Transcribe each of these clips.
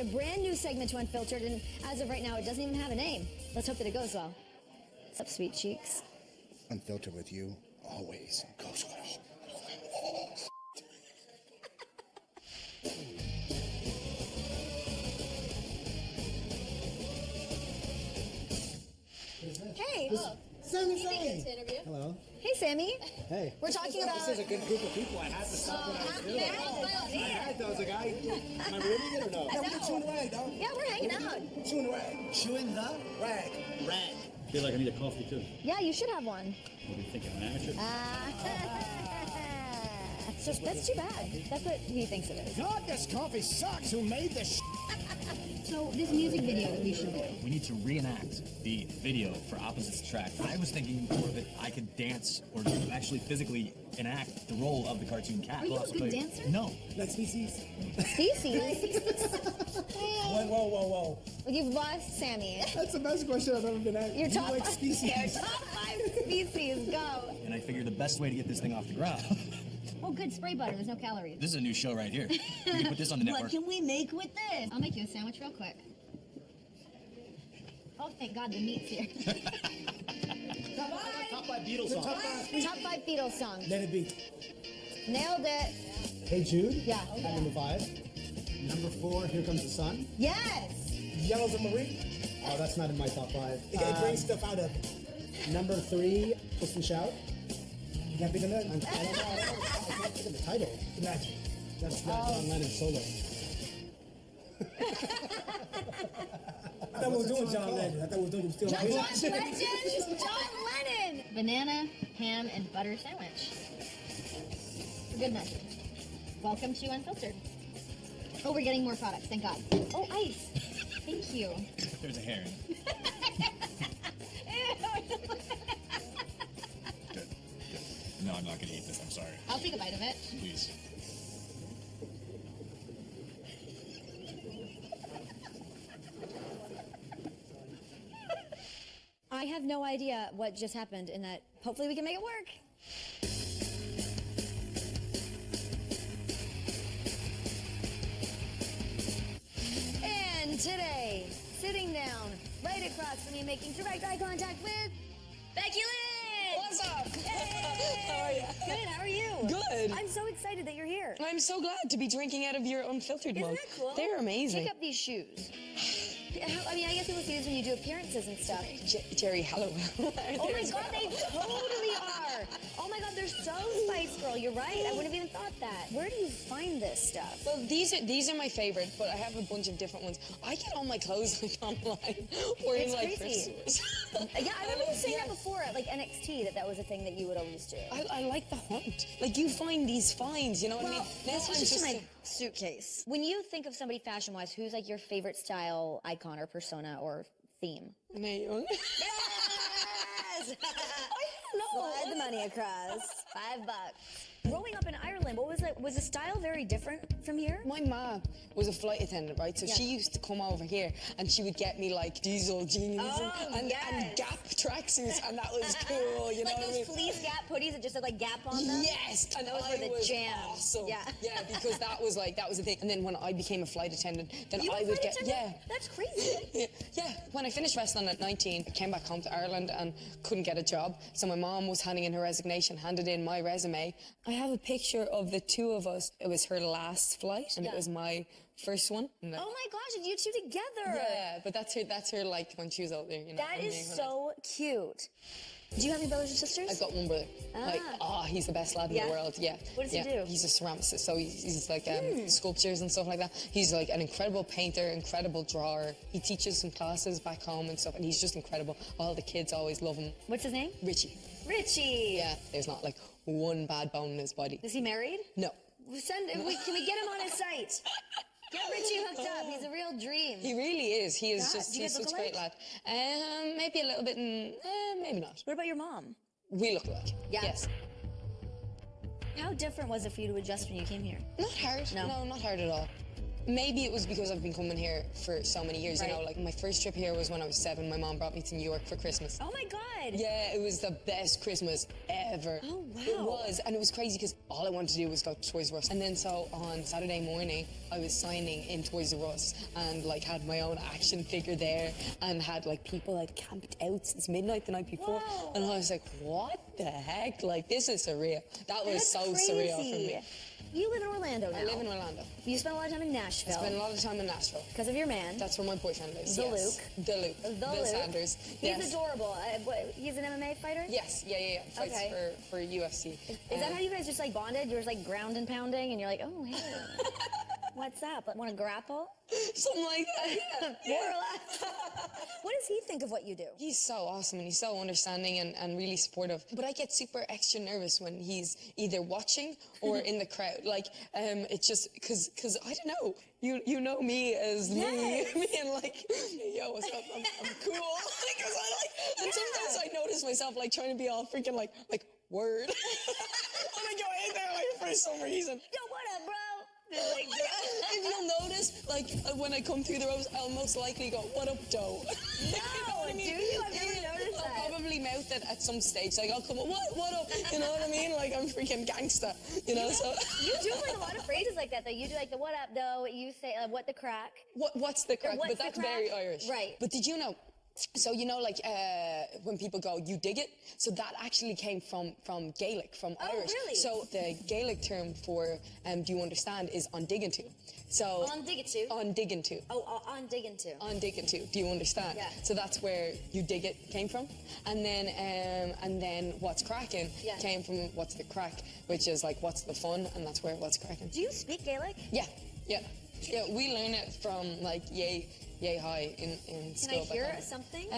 A brand new segment to Unfiltered, and as of right now, it doesn't even have a name. Let's hope that it goes well. What's up, sweet cheeks? Unfiltered with you, always goes well. Hey! Sammy, Hello. Hey, Sammy. Hey. We're talking about... This is a good group of people. I had to stop what I was doing. I was like, am I ruining it or no? I know. We're chewing the rag, dog. Yeah, we're hanging out. Chewing the rag. Chewing the Rag. rag. I feel like I need a coffee too. Yeah, you should have one. What do you think, I'm an amateur? That's too bad. That's what he thinks it is. God, this coffee sucks. Who made this? So, this music video that we should do. We need to reenact the video for Opposites Attract. I was thinking more that I could dance or actually physically enact the role of the cartoon cat. Are you a good dancer? No. Like species. Species? Whoa. You've lost Sammy. That's the best question I've ever been asked. Your top like five, species. your top 5 species, go. And I figured the best way to get this thing off the ground. Oh, good, spray butter. There's no calories. This is a new show right here. We can put this on the network. What can we make with this? I'll make you a sandwich real quick. Oh, thank God the meat's here. Top 5 Beatles songs. Top 5 Beatles songs. Let it be. Nailed it. Hey Jude. Yeah. At number 5. Number 4, Here Comes the Sun. Yes. Yellow submarine. Oh, that's not in my top 5. You gotta bring stuff out of it. Number 3, Twist and Shout. You can't think of that? I don't know. I can't think of the title. Imagine. That's not John Lennon solo. I thought we were doing John Lennon. I thought we were doing still. John Legend. John Lennon. Banana, ham, and butter sandwich. For good measure. Welcome to Unfiltered. Oh, we're getting more products. Thank God. Oh, ice. Thank you. There's a hair in it. Good. No, I'm not going to eat this. I'm sorry. I'll take a bite of it. Please. I have no idea what just happened in that. Hopefully we can make it work. And today, sitting down right across from me, making direct eye contact with Becky Lynn. What's up? Hey! How are you? Good, how are you? Good. I'm so excited that you're here. I'm so glad to be drinking out of your unfiltered Isn't mug. that cool? They're amazing. Pick up these shoes. I mean, I guess people see this when you do appearances and stuff. Jerry Hallowell. Oh my God, they totally are. Oh my God, they're so Spice Girl. You're right. I wouldn't have even thought that. Where do you find this stuff? Well, these are my favorite, but I have a bunch of different ones. I get all my clothes like online or in It's like crazy. thrift stores. Yeah, I remember you saying Yeah. that before at like NXT, that was a thing that you would always do. I like the hunt. Like you find these finds, you know what I mean? This Now was I'm just in my a- suitcase. When you think of somebody fashion-wise, who's like your favorite style icon or persona or theme? Renee Young. Yes! No. Slide the money across. $5. Growing up in Ireland, what was like? Was the style very different from here? My mom was a flight attendant, right? So Yeah. she used to come over here and she would get me like diesel jeans and yes. Gap tracksuits, and that was cool, you know Like what I those mean? fleece Gap hoodies that just had like Gap on them? Yes, and Those were the was jam. awesome. Yeah. Yeah, because that was the thing. And then when I became a flight attendant, then You were I would flight get attendant? That's crazy. yeah. When I finished wrestling at 19, I came back home to Ireland and couldn't get a job. So my mom was handing in her resignation, handed in my resume. I have a picture of the two of us. It was her last flight, and it was my first one. Oh my gosh, and you two together. Yeah, but that's her like when she was older, you know. That and is me when I- so cute. Do you have any brothers or sisters? I've got one brother. He's the best lad in Yeah? the world. Yeah. What does he do? He's a ceramicist, so he's like sculptures and stuff like that. He's like an incredible painter, incredible drawer. He teaches some classes back home and stuff, and he's just incredible. All the kids always love him. What's his name? Richie. Richie. Yeah, there's not like one bad bone in his body. Is he married? No. Can we get him on his site? Get Richie hooked up. He's a real dream. He really is. He is God, just do you he's guys such a look great lad. Maybe a little bit, maybe not. What about your mom? We look alike. Yeah. Yes. How different was it for you to adjust when you came here? Not hard. No. No, not hard at all. Maybe it was because I've been coming here for so many years, you Right. know, like my first trip here was when I was 7. My mom brought me to New York for Christmas. Oh my God. Yeah, it was the best Christmas ever. Oh, wow. It was, and it was crazy because all I wanted to do was go to Toys R Us. And then so on Saturday morning, I was signing in Toys R Us and like had my own action figure there and had like people like camped out since midnight the night before. Whoa. And I was like, what the heck? Like, this is surreal. That was That's so crazy. surreal for me. You live in Orlando now. I live in Orlando. You spent a lot of time in Nashville. Spent a lot of time in Nashville. Because of your man. That's where my boyfriend lives. The yes. Luke. The Luke. The Bill Luke. Sanders. He's yes. adorable. He's an MMA fighter? Yes, yeah. Fights Okay. for UFC. Is that how you guys just like bonded? You were just like ground and pounding and you're like, oh, hey, what's up? Want to grapple? Something like that. More or less. What does he think of what you do? He's so awesome and he's so understanding and really supportive. But I get super extra nervous when he's either watching or in the crowd. Like, it's just because I don't know. You know me as Yes. me and like, yo, what's up? I'm cool. Because and sometimes I notice myself like trying to be all freaking like word. And I go in there like for some reason. Yo, what up, bro? Like, If you'll notice, like when I come through the ropes, I'll most likely go, "What up, doe?" You know what I mean? do you? I've never noticed I'll that. probably mouth it at some stage. Like I'll come up, "What up?" You know what I mean? Like I'm freaking gangsta. You know? So you do like a lot of phrases like that, though. You do like the what up, though. You say, what the crack. what's the crack? What's But the that's crack? very Irish, Right. But did you know? So you know, like when people go, "You dig it," so that actually came from Gaelic, from Oh, Irish. really? So the Gaelic term for "do you understand" is "on digging to." So On dig it to. on digging to. Oh, on digging to. On digging to. Do you understand? Yeah. So that's where "you dig it" came from, and then "what's cracking" Yeah. came from "what's the crack," which is like "what's the fun," and that's where "what's cracking." Do you speak Gaelic? Yeah. We learn it from like yay high in Can school. I hear something?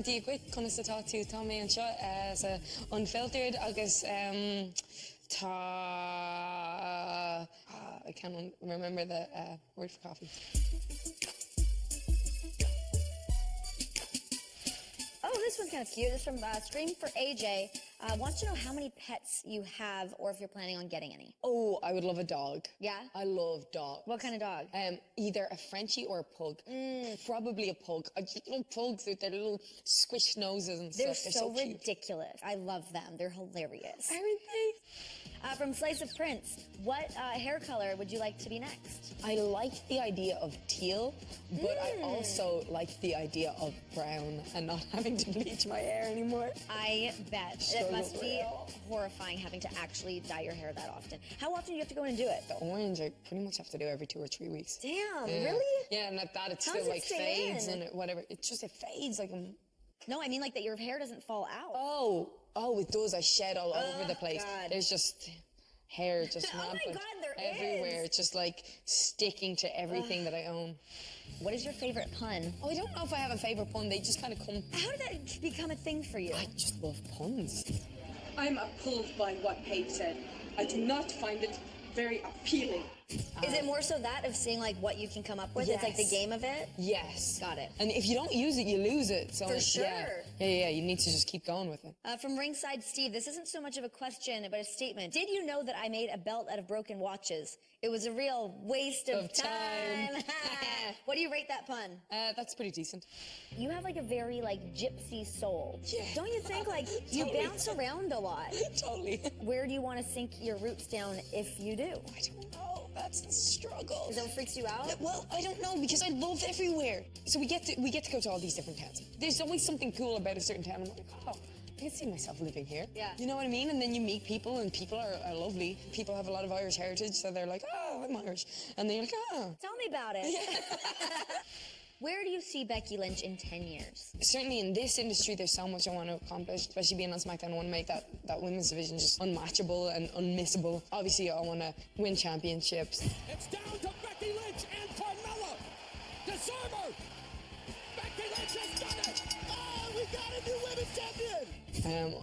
The quick kind of talk to Tommy and Shot as unfiltered. Agus I can't remember the word for coffee. Oh, this one's kind of cute. This is from Stream for AJ. Wants to know how many pets you have or if you're planning on getting any. Oh, I would love a dog. Yeah? I love dogs. What kind of dog? Either a Frenchie or a pug. Probably a pug. I just love pugs with their little squish noses and They're stuff. so They're cute. ridiculous. I love them. They're hilarious. Aren't they? From Slice of Prince, what hair color would you like to be next? I like the idea of teal, but I also like the idea of brown and not having to bleach my hair anymore. I bet. It So must be real. horrifying having to actually dye your hair that often. How often do you have to go in and do it? The orange I pretty much have to do every 2 or 3 weeks. Damn, Yeah. really? Yeah, and at that it How still does it like stay fades in? and whatever. It fades like No, I mean like that your hair doesn't fall out. Oh, it does. I shed all over the place. God. There's just hair just Oh my rampant God, there everywhere. is. It's just like sticking to everything that I own. What is your favorite pun? Oh, I don't know if I have a favorite pun. They just kind of come. How did that become a thing for you? I just love puns. I'm appalled by what Paige said. I do not find it very appealing. Is it more so that of seeing like what you can come up with? It's like the Yes. game of it? Yes. Got it. And if you don't use it, you lose it. So For yeah. sure. Yeah. You need to just keep going with it. From Ringside Steve, this isn't so much of a question, but a statement. Did you know that I made a belt out of broken watches? It was a real waste of time. What do you rate that pun? That's pretty decent. You have like a very like gypsy soul. Yeah. Don't you think like you Totally. bounce around a lot? Totally. Where do you want to sink your roots down if you do? I don't know. That's the struggle. Is that what freaks you out? Well, I don't know because I love everywhere. So we get to go to all these different towns. There's always something cool about a certain town. I'm like, oh, I can see myself living here. Yeah. You know what I mean? And then you meet people, and people are lovely. People have a lot of Irish heritage, so they're like, oh, I'm Irish, and then you're like, oh. Tell me about it. Where do you see Becky Lynch in 10 years? Certainly in this industry, there's so much I want to accomplish, especially being on SmackDown. I want to make that women's division just unmatchable and unmissable. Obviously, I want to win championships. It's down to Becky Lynch and Carmella. Disarmer. Becky Lynch has done it. Oh, we got a new women's champion.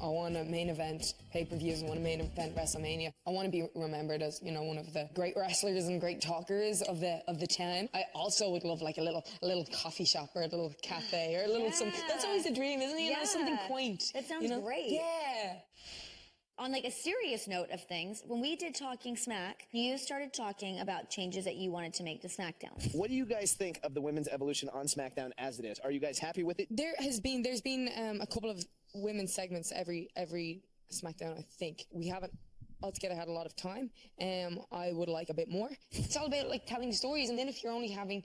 I want to main event pay-per-views. I want to main event WrestleMania. I want to be remembered as, you know, one of the great wrestlers and great talkers of the time. I also would love like a little coffee shop or a little cafe or a little something. That's always a dream, isn't it? You know, something Yeah. quaint. That sounds you know? great. Yeah. On like a serious note of things, when we did Talking Smack, you started talking about changes that you wanted to make to SmackDown. What do you guys think of the women's evolution on SmackDown as it is? Are you guys happy with it? There's been a couple of women's segments every SmackDown. I think we haven't altogether had a lot of time. I would like a bit more. It's all about like telling stories, and then if you're only having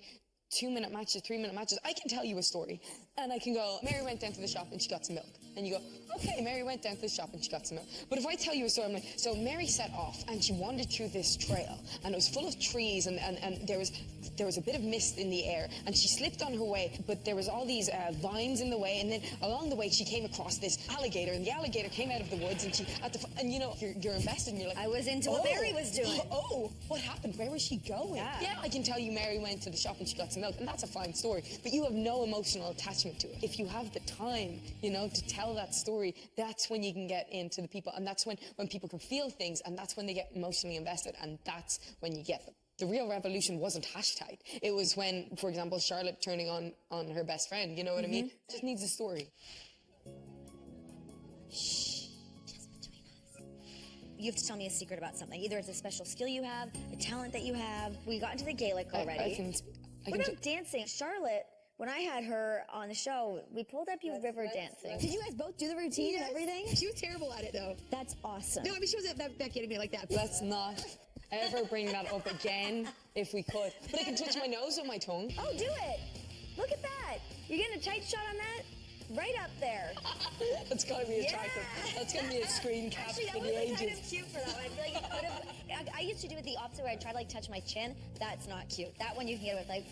2-minute matches, 3-minute matches, I can tell you a story, and I can go, Mary went down to the shop and she got some milk, and you go, okay, Mary went down to the shop and she got some milk. But if I tell you a story, I'm like, so Mary set off and she wandered through this trail, and it was full of trees, and there was a bit of mist in the air, and she slipped on her way, but there was all these vines in the way, and then along the way she came across this alligator, and the alligator came out of the woods, and you know, you're invested, and you're like, I was into what Mary was doing. Oh, what happened? Where was she going? Yeah, I can tell you Mary went to the shop and she got some milk, and that's a fine story, but you have no emotional attachment to it. If you have the time, you know, to tell that story, that's when you can get into the people, and that's when people can feel things, and that's when they get emotionally invested, and that's when you get them. The real revolution wasn't hashtag. It was when, for example, Charlotte turning on her best friend, you know what I mean? Just needs a story. Shh, just between us. You have to tell me a secret about something. Either it's a special skill you have, a talent that you have. We got into the Gaelic already. What about dancing? Charlotte, when I had her on the show, we pulled up you river dancing. Did you guys both do the routine and everything? She was terrible at it, though. That's awesome. No, I mean, she was that Becky to me like that. Let's not ever bring that up again if we could. But I can touch my nose with my tongue. Oh, do it. Look at that. You're getting a tight shot on that? Right up there. That's gotta be attractive. That's gonna be a screen cap Actually, that for would the have been ages. kind of cute for that one. I feel like you could have. I used to do it the opposite, where I try to like touch my chin. That's not cute. That one you can get with like,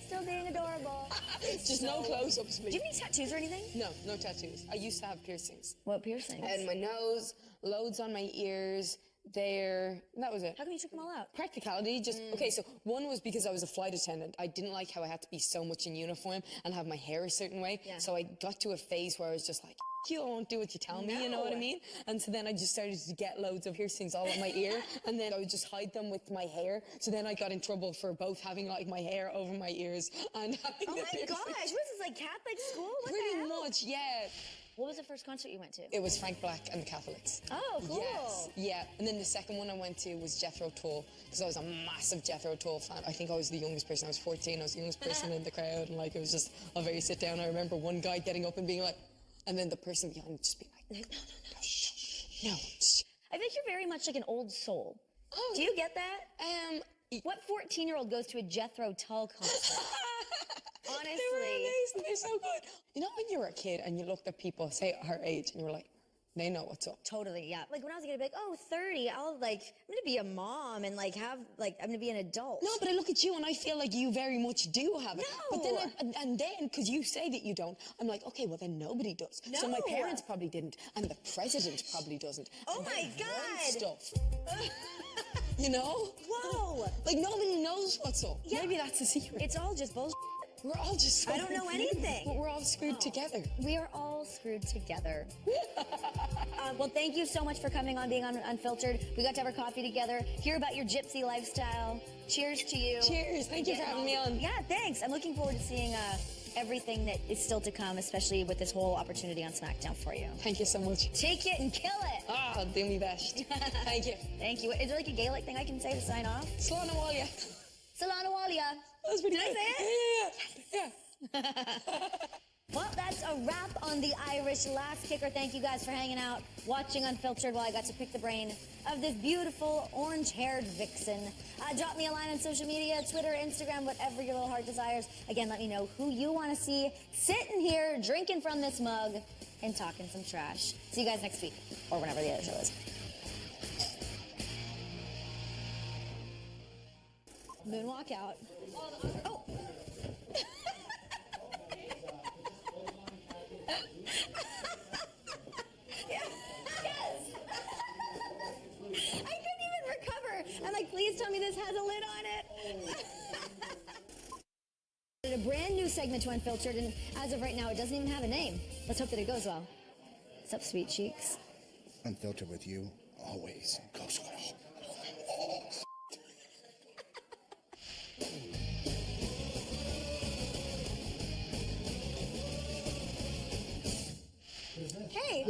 still being adorable. Just no close-ups, Do please. you have any tattoos or anything? No tattoos. I used to have piercings. What piercings? And my nose, loads on my ears, there, and that was it. How come you took them all out? Practicality, just, okay, so one was because I was a flight attendant. I didn't like how I had to be so much in uniform and have my hair a certain way. Yeah. So I got to a phase where I was just like, you, I won't do what you tell me, you know what I mean? And so then I just started to get loads of piercings all in my ear, and then I would just hide them with my hair. So then I got in trouble for both having like my hair over my ears and having Oh the my piercings. gosh, what is this, like Catholic school? What the Pretty hell? much, yeah. What was the first concert you went to? It was Frank Black and the Catholics. Oh, cool. Yes, yeah. And then the second one I went to was Jethro Tull, because I was a massive Jethro Tull fan. I think I was the youngest person. I was 14. I was the youngest person in the crowd, and like it was just a very sit down. I remember one guy getting up and being like, and then the person behind just being like, no, shh, no. Shh. I think you're very much like an old soul. Oh. Do you get that? What 14-year-old goes to a Jethro Tull concert? Honestly. They were amazing. They're so good. You know when you were a kid and you looked at people, say our age, and you were like, they know what's up. Totally, yeah. Like when I was a kid, I'd be like, oh, 30, I'm gonna be a mom and like I'm gonna be an adult. No, but I look at you and I feel like you very much do have it. No. But then, because you say that you don't, I'm like, okay, well then nobody does. So my No. parents probably didn't, and the president probably doesn't. Oh And my they run God. Stuff. You know? Whoa. Like nobody knows what's up. Yeah. Maybe that's a secret. It's all just bullshit. We're all just so I don't know confused, anything. but we're all screwed together. We are all screwed together. Well, thank you so much for coming on, being on Unfiltered. We got to have our coffee together, hear about your gypsy lifestyle. Cheers to you. Cheers. Thank you for having me on. Yeah, thanks. I'm looking forward to seeing everything that is still to come, especially with this whole opportunity on SmackDown for you. Thank you so much. Take it and kill it. I'll do my best. Thank you. Thank you. Is there like a Gaelic thing I can say to sign off? Slán Walia. Salana Walia. That was pretty Did I good. say it? Yeah. Well, that's a wrap on the Irish Last Kicker. Thank you guys for hanging out, watching Unfiltered while I got to pick the brain of this beautiful orange-haired vixen. Drop me a line on social media, Twitter, Instagram, whatever your little heart desires. Again, let me know who you want to see sitting here, drinking from this mug, and talking some trash. See you guys next week, or whenever the other show is. Moonwalk out. Oh! Yes! I couldn't even recover. I'm like, please tell me this has a lid on it. A brand new segment to Unfiltered, and as of right now, it doesn't even have a name. Let's hope that it goes well. What's up, sweet cheeks? Unfiltered with you, always goes well. Hey!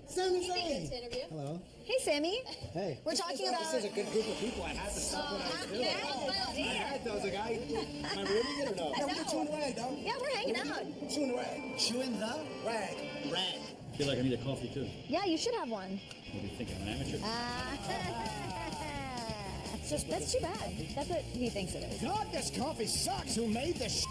Sami You think Zayn. it's an interview? Hello. Hey, Sammy. Hey. We're talking about. This is a good group of people. I had to stop what I was doing. I was like, am I ruining it or no? Yeah, we're chewing the rag, dog. Yeah, we're hanging out. Chewing the rag. Chewing the Rag. rag. I feel like I need a coffee too. Yeah, you should have one. What do you think? I'm an amateur. That's too bad. That's what he thinks it is. God, this coffee sucks. Who made this?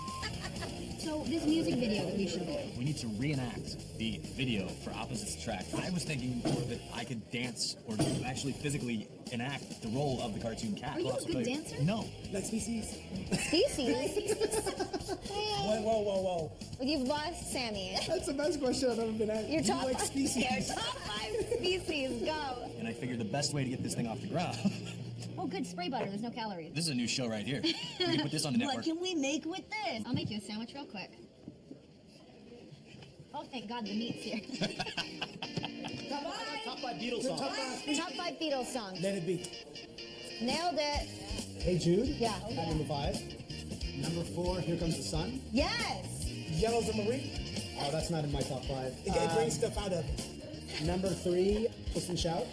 So this music video that we should do. We need to reenact the video for Opposites Attract. I was thinking more that I could dance or actually physically enact the role of the cartoon cat. Are you a good dancer? No. Like species? Species. Whoa. You've lost Sammy. That's the best question I've ever been asked. Your Do top you like species? Your top 5 species. Go. And I figured the best way to get this thing off the ground. Oh, good spray butter. There's no calories. This is a new show right here. We can put this on the network. What can we make with this? I'll make you a sandwich real quick. Oh, thank God the meat's here. Top 5 Beatles songs. Top 5 Beatles songs. Let it be. Nailed it. Hey Jude. Yeah. Number 5. Number 4, Here Comes the Sun. Yes. Yellow submarine. Oh, that's not in my top 5. It brings stuff out of it. Number 3, Puss and Shout.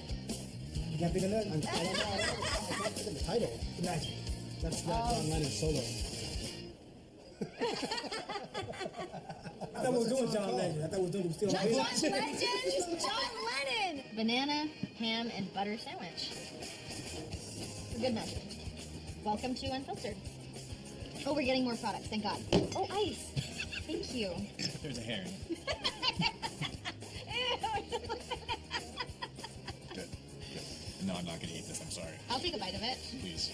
You can't think of that? I don't know. I can't think of the title. Imagine. That's not John Lennon's solo. I thought we were doing John Legend. I thought we were doing still John Legend. John Lennon. Banana, ham, and butter sandwich. For good measure. Welcome to Unfiltered. Oh, we're getting more products. Thank God. Oh, ice. Thank you. There's a hair in it. Good. No, I'm not going to eat this. I'm sorry. I'll take a bite of it. Please.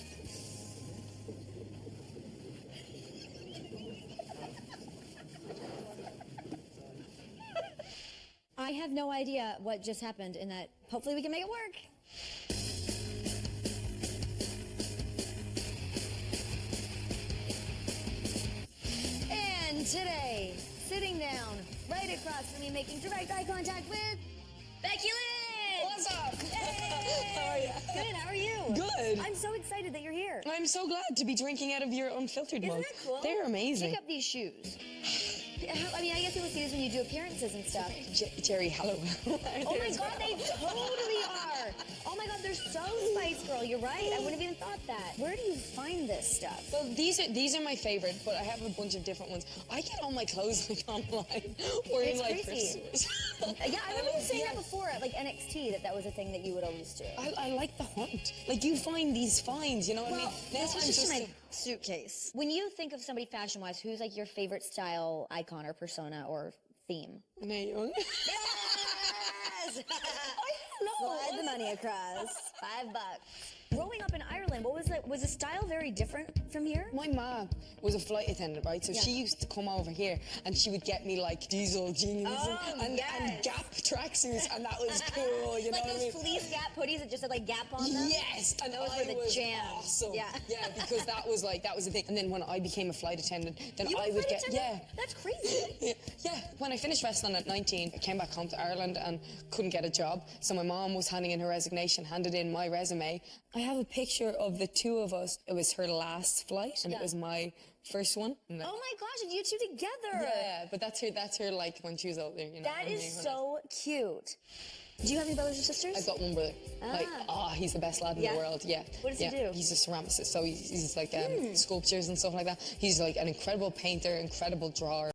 I have no idea what just happened in that. Hopefully we can make it work. And today, sitting down right across from me, making direct eye contact with Becky Lynn. What's up? Hey. How are you? Good, how are you? Good. I'm so excited that you're here. I'm so glad to be drinking out of your unfiltered Isn't mug. that cool? They're amazing. Pick up these shoes. I mean, I guess people see this when you do appearances and stuff. Jerry Hallowell. Oh my God, they totally are. Oh my God, they're so Spice Girl. You're right. I wouldn't have even thought that. Where do you find this stuff? Well, these are my favorite, but I have a bunch of different ones. I get all my clothes like online or in It's like crazy. Christmas. Yeah, I remember you saying that before at like NXT, that was a thing that you would always do. I like the hunt. Like you find these finds, you know what I mean? This was I'm just in my suitcase. When you think of somebody fashion-wise, who's like your favorite style icon or persona or theme? Renee Young. Yes! I don't know. Slide the money across. $5. Growing up in Ireland, what was it? Was the style very different from here? My mom was a flight attendant, right? So Yeah. she used to come over here and she would get me like diesel jeans and Gap tracksuits, and that was cool, you know Like what I those mean? fleece Gap hoodies that just had like Gap on them? Yes, and Those I were the was jam. awesome. Yeah. Yeah, because that was the thing. And then when I became a flight attendant, then You were I a would flight get attendant? That's crazy. Yeah, when I finished wrestling at 19, I came back home to Ireland and couldn't get a job. So my mom was handing in her resignation, handed in my resume. I have a picture of the two of us. It was her last flight, and it was my first one. Oh my gosh, and you two together. Yeah, but that's her like when she was older, you know. That is so cute. Do you have any brothers or sisters? I've got one brother. He's the best lad in Yeah? the world. Yeah. What does he do? He's a ceramicist, so he's like sculptures and stuff like that. He's like an incredible painter, incredible drawer.